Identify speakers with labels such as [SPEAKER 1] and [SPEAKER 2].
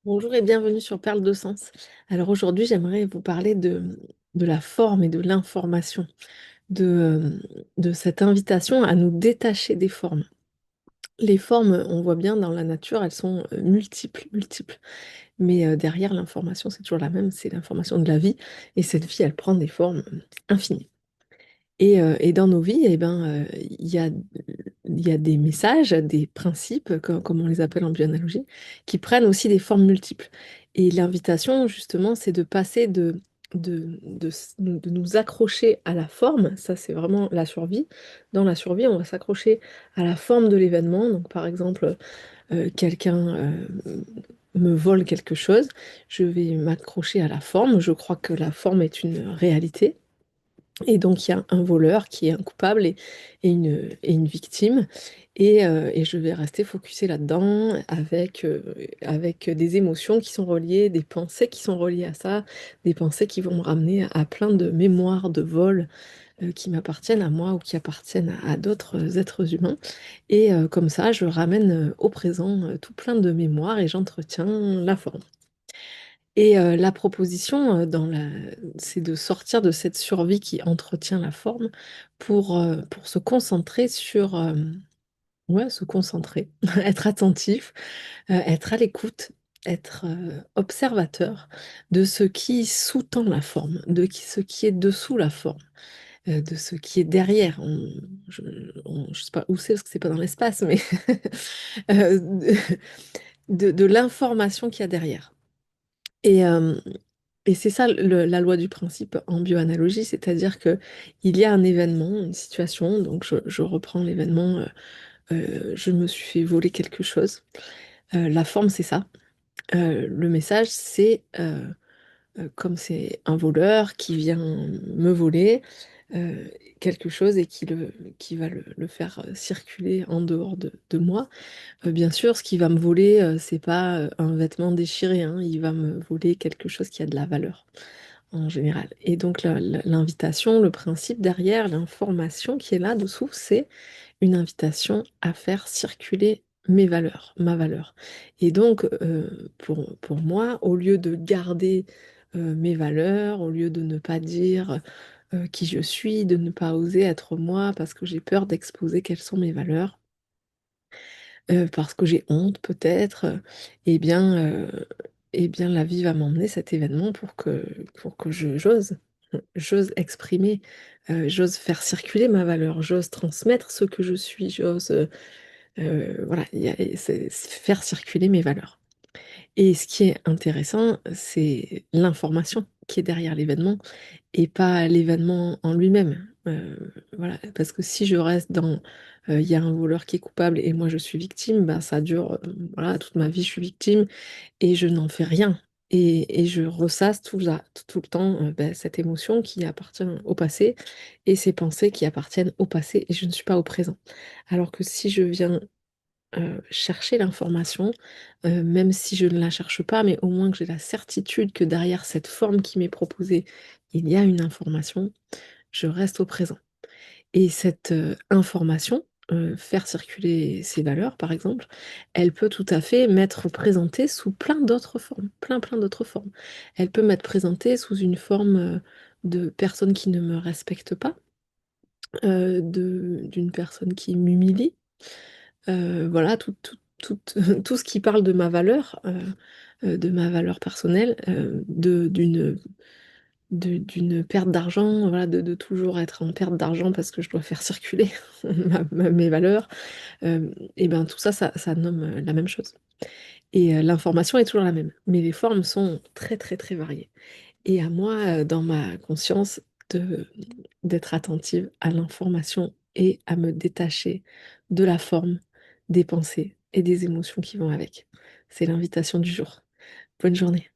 [SPEAKER 1] Bonjour et bienvenue sur Perle de Sens. Alors aujourd'hui, j'aimerais vous parler de la forme et de l'information, de cette invitation à nous détacher des formes. Les formes, on voit bien dans la nature, elles sont multiples, multiples. Mais derrière, l'information, c'est toujours la même, c'est l'information de la vie. Et cette vie, elle prend des formes infinies. Et dans nos vies, eh ben, il y a des messages, des principes, comme on les appelle en bioanalogie, qui prennent aussi des formes multiples. Et l'invitation, justement, c'est de passer de nous accrocher à la forme, ça c'est vraiment la survie. Dans la survie, on va s'accrocher à la forme de l'événement. Donc par exemple, quelqu'un me vole quelque chose, je vais m'accrocher à la forme. Je crois que la forme est une réalité. Et donc, il y a un voleur qui est un coupable et une victime. Et je vais rester focusée là-dedans avec des émotions qui sont reliées, des pensées qui sont reliées à ça, des pensées qui vont me ramener à plein de mémoires de vol qui m'appartiennent à moi ou qui appartiennent à d'autres êtres humains. Et comme ça, je ramène au présent tout plein de mémoires et j'entretiens la forme. Et la proposition, c'est de sortir de cette survie qui entretient la forme pour se concentrer sur, ouais, se concentrer, être attentif, être à l'écoute, être observateur de ce qui sous-tend la forme, ce qui est dessous la forme, de ce qui est derrière. Je sais pas où c'est parce que c'est pas dans l'espace, mais euh, de l'information qu'il y a derrière. Et, euh, Et c'est ça la loi du principe en bioanalogie, c'est-à-dire que il y a un événement, une situation, donc je reprends l'événement, je me suis fait voler quelque chose. La forme, c'est ça. Le message, c'est comme c'est un voleur qui vient me voler euh, quelque chose et qui va le faire circuler en dehors de moi. Bien sûr, ce qui va me voler, c'est pas un vêtement déchiré, hein, il va me voler quelque chose qui a de la valeur en général. Et donc l'invitation, le principe derrière, l'information qui est là-dessous, c'est une invitation à faire circuler mes valeurs, ma valeur. Et donc, pour moi, au lieu de garder mes valeurs, au lieu de ne pas dire qui je suis, de ne pas oser être moi parce que j'ai peur d'exposer quelles sont mes valeurs, parce que j'ai honte peut-être, eh bien, eh bien la vie va m'emmener cet événement pour que j'ose exprimer, j'ose faire circuler ma valeur, j'ose transmettre ce que je suis, voilà, c'est faire circuler mes valeurs. Et ce qui est intéressant, c'est l'information qui est derrière l'événement et pas l'événement en lui-même. Voilà, parce que si je reste dans il y a un voleur qui est coupable et moi je suis victime, ben ça dure voilà, toute ma vie je suis victime et je n'en fais rien. Et je ressasse tout le temps ben, cette émotion qui appartient au passé et ces pensées qui appartiennent au passé et je ne suis pas au présent. Alors que si je viens chercher l'information, même si je ne la cherche pas, mais au moins que j'ai la certitude que derrière cette forme qui m'est proposée, il y a une information, je reste au présent. Et cette information, faire circuler ses valeurs, par exemple, elle peut tout à fait m'être présentée sous plein d'autres formes, plein d'autres formes. Elle peut m'être présentée sous une forme de personne qui ne me respecte pas, d'une personne qui m'humilie, voilà, tout ce qui parle de ma valeur personnelle, d'une perte d'argent, voilà, de toujours être en perte d'argent parce que je dois faire circuler mes valeurs, et ben tout ça, ça nomme la même chose. Et l'information est toujours la même, mais les formes sont très, très, très variées. Et à moi, dans ma conscience, de, d'être attentive à l'information et à me détacher de la forme, des pensées et des émotions qui vont avec. C'est l'invitation du jour. Bonne journée.